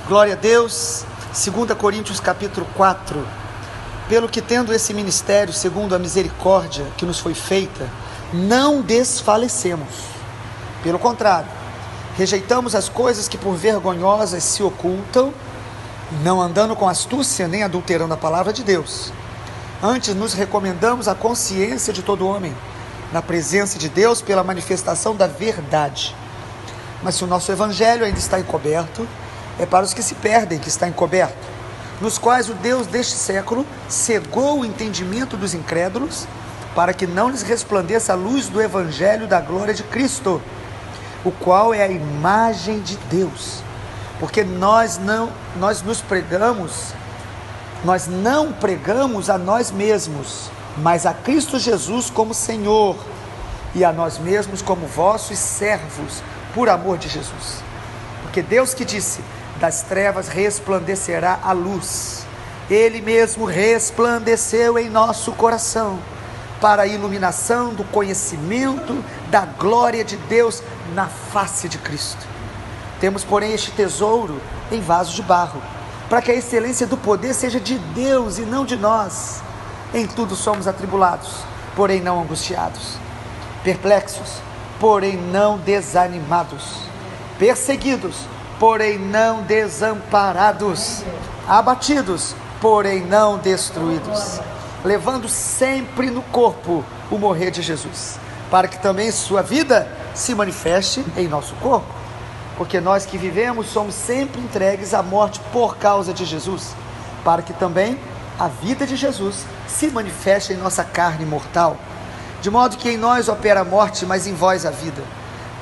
Glória a Deus. 2 Coríntios capítulo 4. Pelo que tendo esse ministério, segundo a misericórdia que nos foi feita, não desfalecemos. Pelo contrário, rejeitamos as coisas que por vergonhosas se ocultam, não andando com astúcia nem adulterando a palavra de Deus. Antes nos recomendamos a consciência de todo homem, na presença de Deus pela manifestação da verdade. Mas se o nosso evangelho ainda está encoberto, é para os que se perdem que está encoberto, nos quais o Deus deste século cegou o entendimento dos incrédulos, para que não lhes resplandeça a luz do evangelho da glória de Cristo, o qual é a imagem de Deus. Porque nós não pregamos a nós mesmos, mas a Cristo Jesus como Senhor, e a nós mesmos como vossos servos, por amor de Jesus. Porque Deus que disse: das trevas resplandecerá a luz, Ele mesmo resplandeceu em nosso coração, para a iluminação do conhecimento da glória de Deus na face de Cristo. Temos, porém, este tesouro em vasos de barro, para que a excelência do poder seja de Deus e não de nós. Em tudo somos atribulados, porém não angustiados, perplexos, porém não desanimados, perseguidos, porém não desamparados, abatidos, porém não destruídos, levando sempre no corpo o morrer de Jesus, para que também sua vida se manifeste em nosso corpo. Porque nós que vivemos somos sempre entregues à morte por causa de Jesus, para que também a vida de Jesus se manifeste em nossa carne mortal. De modo que em nós opera a morte, mas em vós a vida.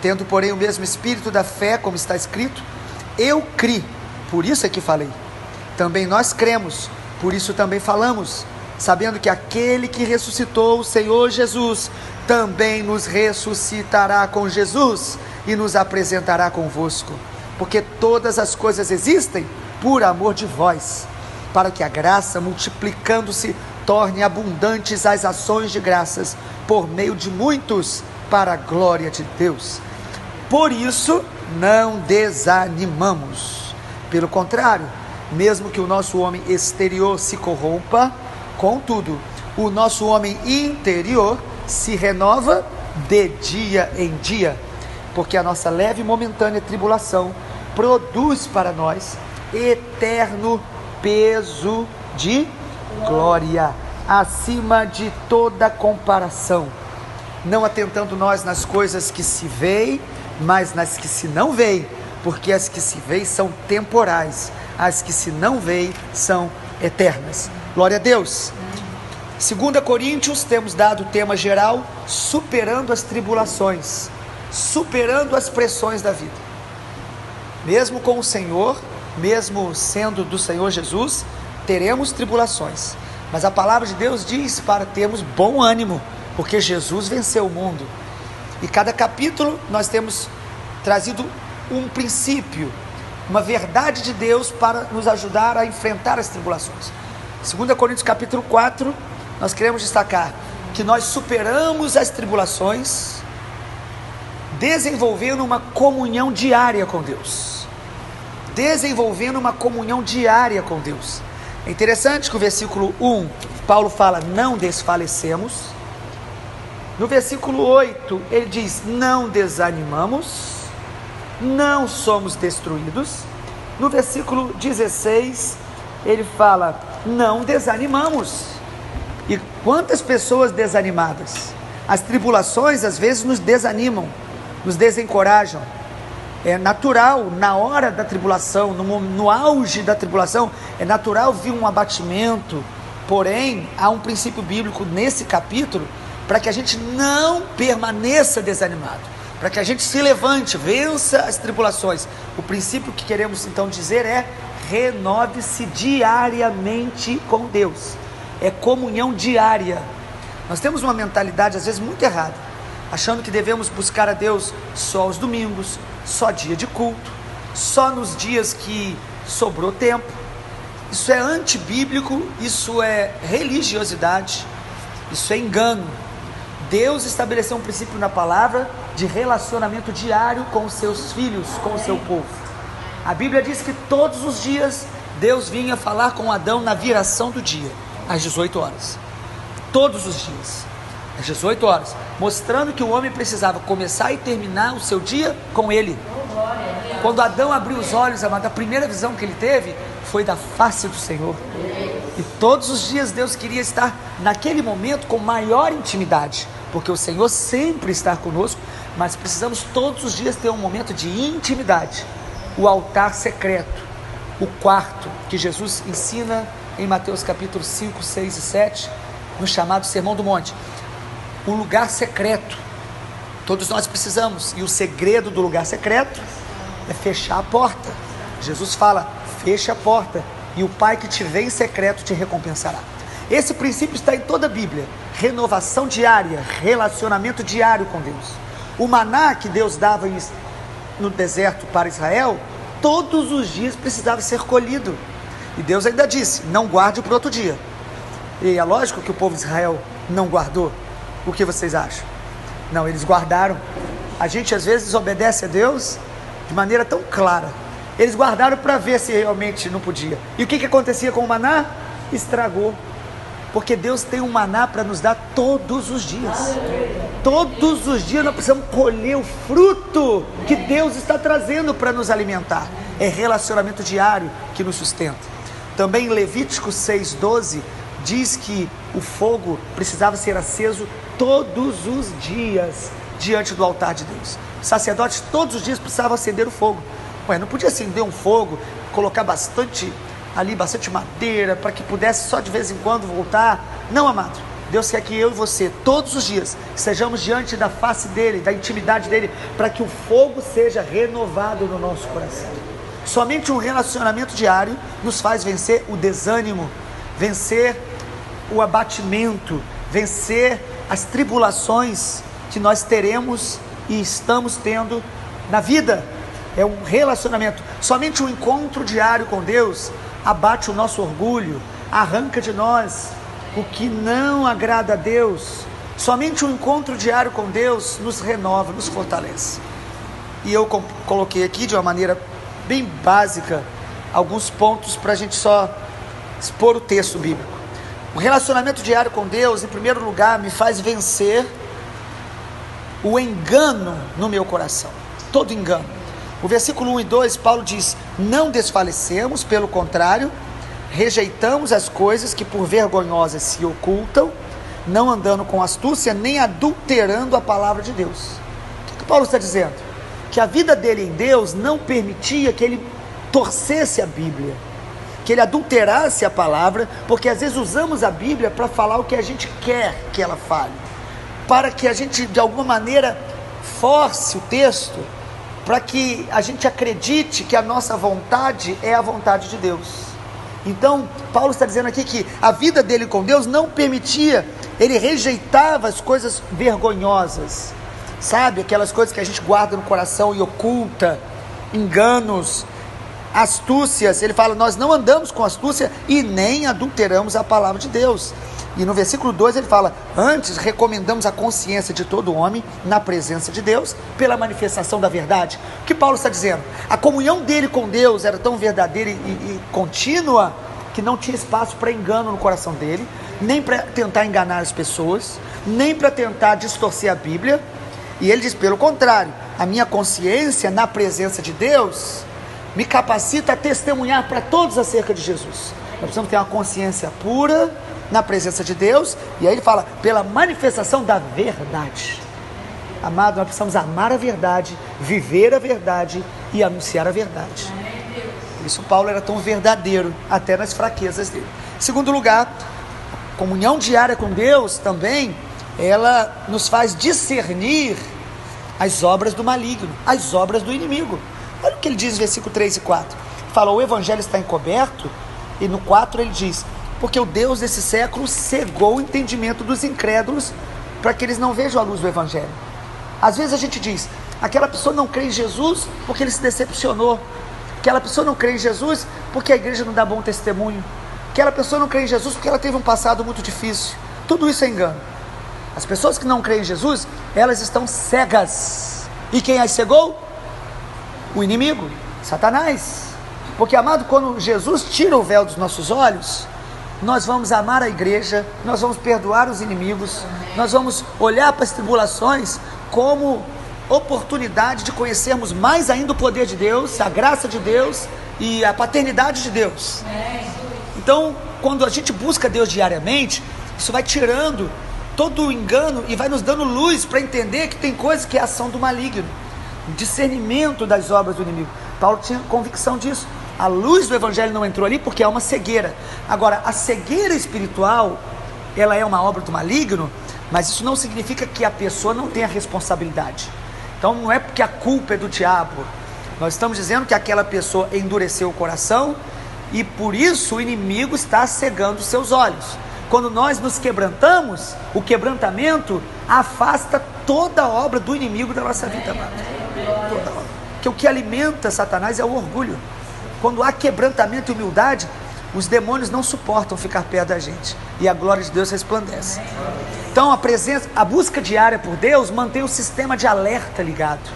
Tendo, porém, o mesmo espírito da fé, como está escrito: eu criei, por isso é que falei. Também nós cremos, por isso também falamos, sabendo que aquele que ressuscitou o Senhor Jesus também nos ressuscitará com Jesus e nos apresentará convosco. Porque todas as coisas existem por amor de vós, para que a graça, multiplicando-se, torne abundantes as ações de graças por meio de muitos, para a glória de Deus. Por isso não desanimamos. Pelo contrário, mesmo que o nosso homem exterior se corrompa, contudo, o nosso homem interior se renova de dia em dia, porque a nossa leve e momentânea tribulação produz para nós eterno peso de glória, acima de toda comparação, não atentando nós nas coisas que se veem, mas nas que se não veem, porque as que se veem são temporais, as que se não veem são eternas. Glória a Deus. 2 Coríntios, temos dado o tema geral: superando as tribulações, superando as pressões da vida. Mesmo com o Senhor, mesmo sendo do Senhor Jesus, teremos tribulações, mas a palavra de Deus diz para termos bom ânimo, porque Jesus venceu o mundo. E cada capítulo nós temos trazido um princípio, uma verdade de Deus para nos ajudar a enfrentar as tribulações. 2 Coríntios capítulo 4, nós queremos destacar que nós superamos as tribulações desenvolvendo uma comunhão diária com Deus. Desenvolvendo uma comunhão diária com Deus. É interessante que o versículo 1, Paulo fala: não desfalecemos. No versículo 8, ele diz: não desanimamos, não somos destruídos. No versículo 16, ele fala: não desanimamos. E quantas pessoas desanimadas? As tribulações às vezes nos desanimam, nos desencorajam. É natural, na hora da tribulação, no auge da tribulação, é natural vir um abatimento. Porém, há um princípio bíblico nesse capítulo para que a gente não permaneça desanimado, para que a gente se levante, vença as tribulações. O princípio que queremos então dizer é: renove-se diariamente com Deus. É comunhão diária. Nós temos uma mentalidade às vezes muito errada, achando que devemos buscar a Deus só aos domingos, só dia de culto, só nos dias que sobrou tempo. Isso é antibíblico, isso é religiosidade, isso é engano. Deus estabeleceu um princípio na palavra de relacionamento diário com os seus filhos, com o seu povo. A Bíblia diz que todos os dias Deus vinha falar com Adão na viração do dia, às 18 horas. Todos os dias, às 18 horas, mostrando que o homem precisava começar e terminar o seu dia com ele. Quando Adão abriu os olhos, amado, a primeira visão que ele teve foi da face do Senhor. E todos os dias Deus queria estar naquele momento com maior intimidade, porque o Senhor sempre está conosco, mas precisamos todos os dias ter um momento de intimidade. O altar secreto, o quarto que Jesus ensina em Mateus capítulo 5, 6 e 7, no chamado Sermão do Monte. O lugar secreto, todos nós precisamos, e o segredo do lugar secreto é fechar a porta. Jesus fala, feche a porta, e o Pai que te vê em secreto te recompensará. Esse princípio está em toda a Bíblia, renovação diária, relacionamento diário com Deus. O maná que Deus dava no deserto para Israel, todos os dias precisava ser colhido, e Deus ainda disse, não guarde para outro dia. E é lógico que o povo de Israel não guardou. O que vocês acham? Não, eles guardaram. A gente às vezes obedece a Deus de maneira tão clara. Eles guardaram para ver se realmente não podia. E o que acontecia com o maná? Estragou. Porque Deus tem um maná para nos dar todos os dias. Todos os dias nós precisamos colher o fruto que Deus está trazendo para nos alimentar. É relacionamento diário que nos sustenta. Também em Levítico 6,12 diz que o fogo precisava ser aceso todos os dias diante do altar de Deus. Os sacerdotes todos os dias precisavam acender o fogo. Ué, não podia acender um fogo, colocar bastante madeira para que pudesse só de vez em quando voltar. Não, amado. Deus quer que eu e você, todos os dias, estejamos diante da face dele, da intimidade dele, para que o fogo seja renovado no nosso coração. Somente um relacionamento diário nos faz vencer o desânimo, vencer o abatimento, vencer as tribulações que nós teremos e estamos tendo na vida. É um relacionamento. Somente um encontro diário com Deus abate o nosso orgulho, arranca de nós o que não agrada a Deus. Somente um encontro diário com Deus nos renova, nos fortalece. E eu coloquei aqui de uma maneira bem básica alguns pontos para a gente só expor o texto bíblico. O relacionamento diário com Deus, em primeiro lugar, me faz vencer o engano no meu coração. Todo engano. O versículo 1 e 2, Paulo diz, não desfalecemos, pelo contrário, rejeitamos as coisas que por vergonhosas se ocultam, não andando com astúcia, nem adulterando a palavra de Deus. O que Paulo está dizendo? Que a vida dele em Deus não permitia que ele torcesse a Bíblia, que ele adulterasse a palavra, porque às vezes usamos a Bíblia para falar o que a gente quer que ela fale, para que a gente de alguma maneira force o texto, para que a gente acredite que a nossa vontade é a vontade de Deus. Então, Paulo está dizendo aqui que a vida dele com Deus não permitia, ele rejeitava as coisas vergonhosas, sabe? Aquelas coisas que a gente guarda no coração e oculta, enganos, astúcias. Ele fala, nós não andamos com astúcia e nem adulteramos a palavra de Deus. E no versículo 2 ele fala, antes recomendamos a consciência de todo homem na presença de Deus, pela manifestação da verdade. O que Paulo está dizendo? A comunhão dele com Deus era tão verdadeira e contínua, que não tinha espaço para engano no coração dele, nem para tentar enganar as pessoas, nem para tentar distorcer a Bíblia. E ele diz, pelo contrário, a minha consciência na presença de Deus me capacita a testemunhar para todos acerca de Jesus. Nós precisamos ter uma consciência pura na presença de Deus, e aí ele fala, pela manifestação da verdade. Amado, nós precisamos amar a verdade, viver a verdade e anunciar a verdade. Por isso Paulo era tão verdadeiro, até nas fraquezas dele. Em segundo lugar, a comunhão diária com Deus também, ela nos faz discernir as obras do maligno, as obras do inimigo. Olha o que ele diz no versículo 3 e 4. Fala, o evangelho está encoberto, e no 4 ele diz, porque o Deus desse século cegou o entendimento dos incrédulos para que eles não vejam a luz do evangelho. Às vezes a gente diz, aquela pessoa não crê em Jesus porque ele se decepcionou, aquela pessoa não crê em Jesus porque a igreja não dá bom testemunho, aquela pessoa não crê em Jesus porque ela teve um passado muito difícil. Tudo isso é engano. As pessoas que não creem em Jesus, elas estão cegas. E quem as cegou? O inimigo. Satanás. Porque, amado, quando Jesus tira o véu dos nossos olhos, nós vamos amar a igreja, nós vamos perdoar os inimigos, nós vamos olhar para as tribulações como oportunidade de conhecermos mais ainda o poder de Deus, a graça de Deus e a paternidade de Deus. Então, quando a gente busca Deus diariamente, isso vai tirando todo o engano e vai nos dando luz para entender que tem coisas que é ação do maligno, discernimento das obras do inimigo. Paulo tinha convicção disso. A luz do evangelho não entrou ali porque é uma cegueira. Agora, a cegueira espiritual, ela é uma obra do maligno, mas isso não significa que a pessoa não tenha responsabilidade. Então não é porque a culpa é do diabo. Nós estamos dizendo que aquela pessoa endureceu o coração e por isso o inimigo está cegando os seus olhos. Quando nós nos quebrantamos, o quebrantamento afasta toda a obra do inimigo da nossa vida, amado. Toda obra. Porque o que alimenta Satanás é o orgulho. Quando há quebrantamento e humildade, os demônios não suportam ficar perto da gente e a glória de Deus resplandece. Então a busca diária por Deus mantém o sistema de alerta ligado,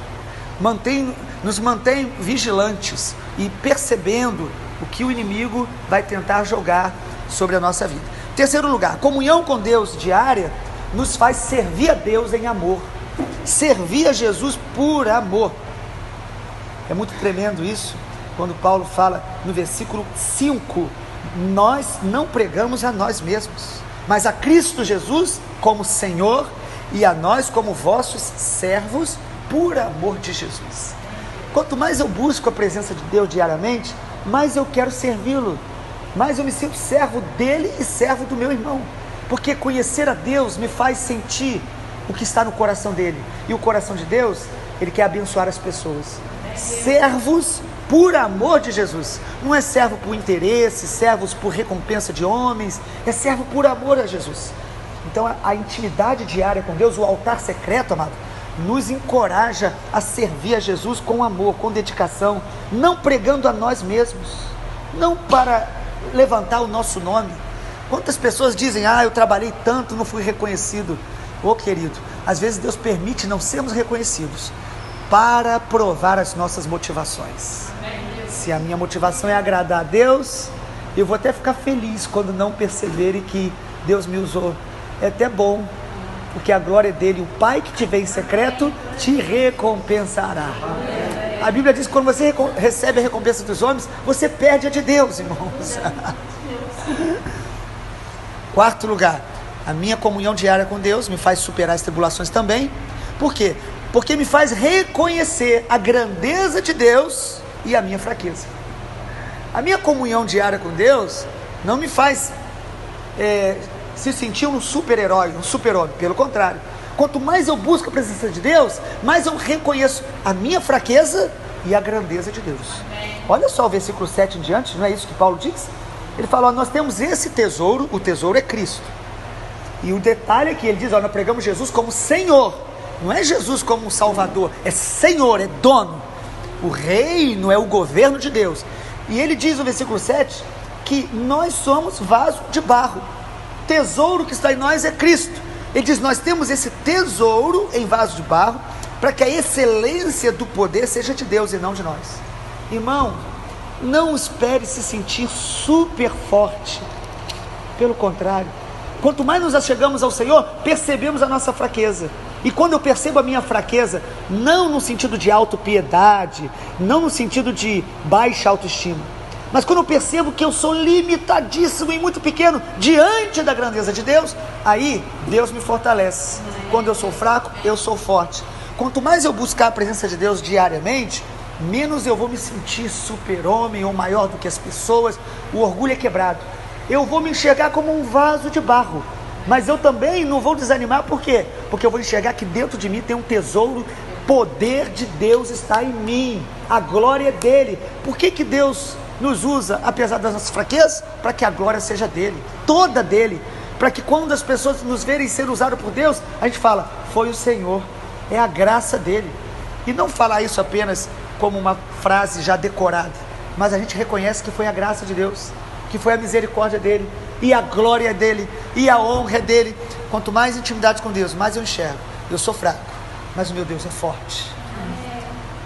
nos mantém vigilantes e percebendo o que o inimigo vai tentar jogar sobre a nossa vida. Terceiro lugar, comunhão com Deus diária nos faz servir a Deus em amor, servir a Jesus por amor. É muito tremendo isso, quando Paulo fala no versículo 5, nós não pregamos a nós mesmos, mas a Cristo Jesus como Senhor e a nós como vossos servos por amor de Jesus. Quanto mais eu busco a presença de Deus diariamente, mais eu quero servi-lo, mais eu me sinto servo dele e servo do meu irmão, porque conhecer a Deus me faz sentir o que está no coração dele, e o coração de Deus, ele quer abençoar as pessoas. Servos por amor de Jesus, não é servo por interesse, servos por recompensa de homens, é servo por amor a Jesus. Então a intimidade diária com Deus, o altar secreto, amado, nos encoraja a servir a Jesus com amor, com dedicação, não pregando a nós mesmos, não para levantar o nosso nome. Quantas pessoas dizem, eu trabalhei tanto, não fui reconhecido. Querido, às vezes Deus permite não sermos reconhecidos para provar as nossas motivações. Se a minha motivação é agradar a Deus, eu vou até ficar feliz quando não perceberem que Deus me usou. É até bom, porque a glória é dele. O Pai que te vê em secreto te recompensará. A Bíblia diz que quando você recebe a recompensa dos homens, você perde a de Deus, irmãos. Quarto lugar, a minha comunhão diária com Deus me faz superar as tribulações também. Por quê? Porque me faz reconhecer a grandeza de Deus e a minha fraqueza. A minha comunhão diária com Deus não me faz se sentir um super-herói, um super-homem. Pelo contrário, quanto mais eu busco a presença de Deus, mais eu reconheço a minha fraqueza e a grandeza de Deus. Olha só o versículo 7 em diante, não é isso que Paulo diz? Ele fala, nós temos esse tesouro, o tesouro é Cristo. E o detalhe é que ele diz, nós pregamos Jesus como Senhor. Não é Jesus como Salvador, é Senhor, é dono. O reino é o governo de Deus. E ele diz no versículo 7 que nós somos vaso de barro. O tesouro que está em nós é Cristo. Ele diz, nós temos esse tesouro em vaso de barro para que a excelência do poder seja de Deus e não de nós. Irmão, não espere se sentir super forte. Pelo contrário, quanto mais nos achegamos ao Senhor, percebemos a nossa fraqueza. E quando eu percebo a minha fraqueza, não no sentido de autopiedade, não no sentido de baixa autoestima, mas quando eu percebo que eu sou limitadíssimo e muito pequeno diante da grandeza de Deus, aí Deus me fortalece. Quando eu sou fraco, eu sou forte. Quanto mais eu buscar a presença de Deus diariamente, menos eu vou me sentir super-homem ou maior do que as pessoas. O orgulho é quebrado. Eu vou me enxergar como um vaso de barro. Mas eu também não vou desanimar, por quê? Porque eu vou enxergar que dentro de mim tem um tesouro, poder de Deus está em mim, a glória é dele. Por que Deus nos usa, apesar das nossas fraquezas? Para que a glória seja dele, toda dele, para que quando as pessoas nos verem ser usadas por Deus, a gente fala, foi o Senhor, é a graça dele. E não falar isso apenas como uma frase já decorada, mas a gente reconhece que foi a graça de Deus, que foi a misericórdia dele, e a glória dele, e a honra dele. Quanto mais intimidade com Deus, mais eu enxergo, eu sou fraco, mas o meu Deus é forte.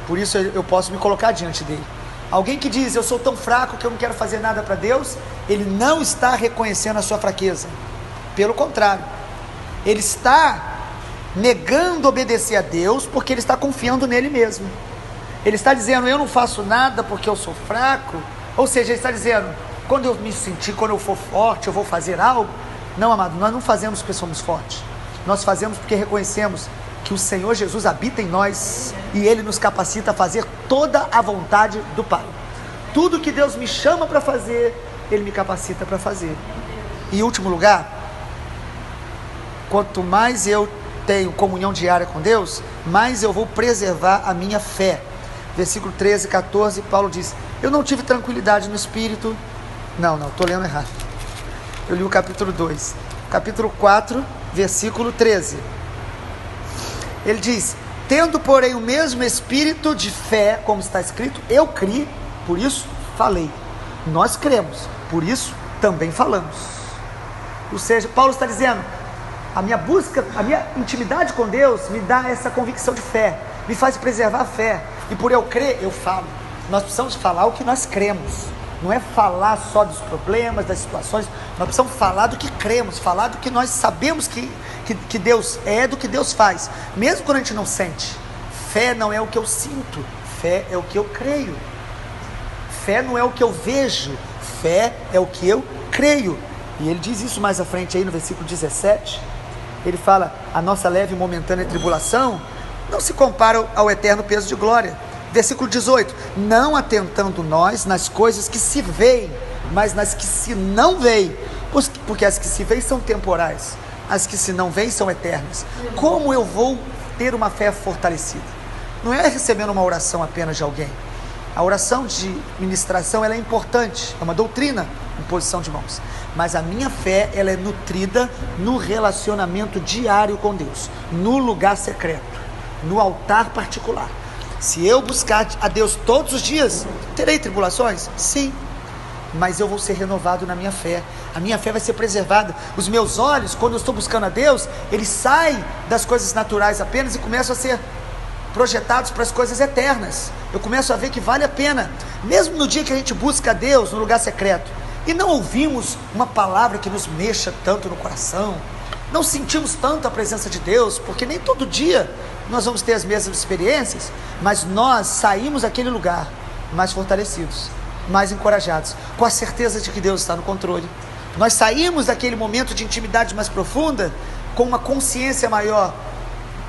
Por isso eu posso me colocar diante dele, Alguém que diz, eu sou tão fraco que eu não quero fazer nada para Deus, ele não está reconhecendo a sua fraqueza. Pelo contrário, ele está negando obedecer a Deus, porque ele está confiando nele mesmo. Ele está dizendo, eu não faço nada porque eu sou fraco. Ou seja, ele está dizendo, quando eu me sentir, quando eu for forte, eu vou fazer algo. Não, amado, nós não fazemos porque somos fortes. Nós fazemos porque reconhecemos que o Senhor Jesus habita em nós e Ele nos capacita a fazer toda a vontade do Pai. Tudo que Deus me chama para fazer, Ele me capacita para fazer. E em último lugar, quanto mais eu tenho comunhão diária com Deus, mais eu vou preservar a minha fé. Versículo 13 e 14, Paulo diz, eu não tive tranquilidade no Espírito. Não, estou lendo errado. Eu li o capítulo 2. Capítulo 4, versículo 13. Ele diz, tendo porém o mesmo espírito de fé, como está escrito, eu criei, por isso falei. Nós cremos, por isso também falamos. Ou seja, Paulo está dizendo, a minha busca, a minha intimidade com Deus me dá essa convicção de fé, me faz preservar a fé. E por eu crer, eu falo. Nós precisamos falar o que nós cremos. Não é falar só dos problemas, das situações. Nós precisamos falar do que cremos, falar do que nós sabemos que Deus é, do que Deus faz. Mesmo quando a gente não sente. Fé não é o que eu sinto, fé é o que eu creio. Fé não é o que eu vejo, fé é o que eu creio. E ele diz isso mais à frente aí no versículo 17. Ele fala, a nossa leve e momentânea tribulação não se compara ao eterno peso de glória. Versículo 18, não atentando nós nas coisas que se veem, mas nas que se não veem, porque as que se veem são temporais, as que se não veem são eternas. Como eu vou ter uma fé fortalecida? Não é recebendo uma oração apenas de alguém. A oração de ministração ela é importante, é uma doutrina, imposição de mãos, mas a minha fé ela é nutrida no relacionamento diário com Deus, no lugar secreto, no altar particular. Se eu buscar a Deus todos os dias, terei tribulações? Sim, mas eu vou ser renovado na minha fé, a minha fé vai ser preservada. Os meus olhos, quando eu estou buscando a Deus, eles saem das coisas naturais apenas e começam a ser projetados para as coisas eternas. Eu começo a ver que vale a pena, mesmo no dia que a gente busca a Deus no lugar secreto, e não ouvimos uma palavra que nos mexa tanto no coração, não sentimos tanto a presença de Deus, porque nem todo dia nós vamos ter as mesmas experiências, mas nós saímos daquele lugar mais fortalecidos, mais encorajados, com a certeza de que Deus está no controle. Nós saímos daquele momento de intimidade mais profunda, com uma consciência maior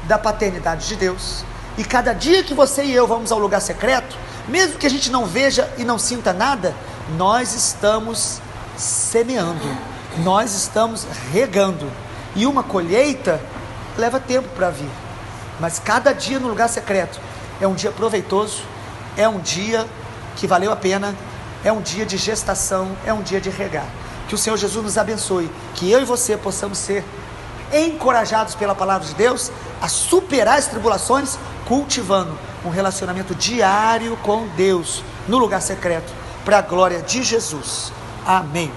da paternidade de Deus. E cada dia que você e eu vamos ao lugar secreto, mesmo que a gente não veja e não sinta nada, nós estamos semeando, nós estamos regando. E uma colheita leva tempo para vir. Mas cada dia no lugar secreto é um dia proveitoso, é um dia que valeu a pena, é um dia de gestação, é um dia de regar. Que o Senhor Jesus nos abençoe, que eu e você possamos ser encorajados pela palavra de Deus a superar as tribulações, cultivando um relacionamento diário com Deus no lugar secreto, para a glória de Jesus. Amém.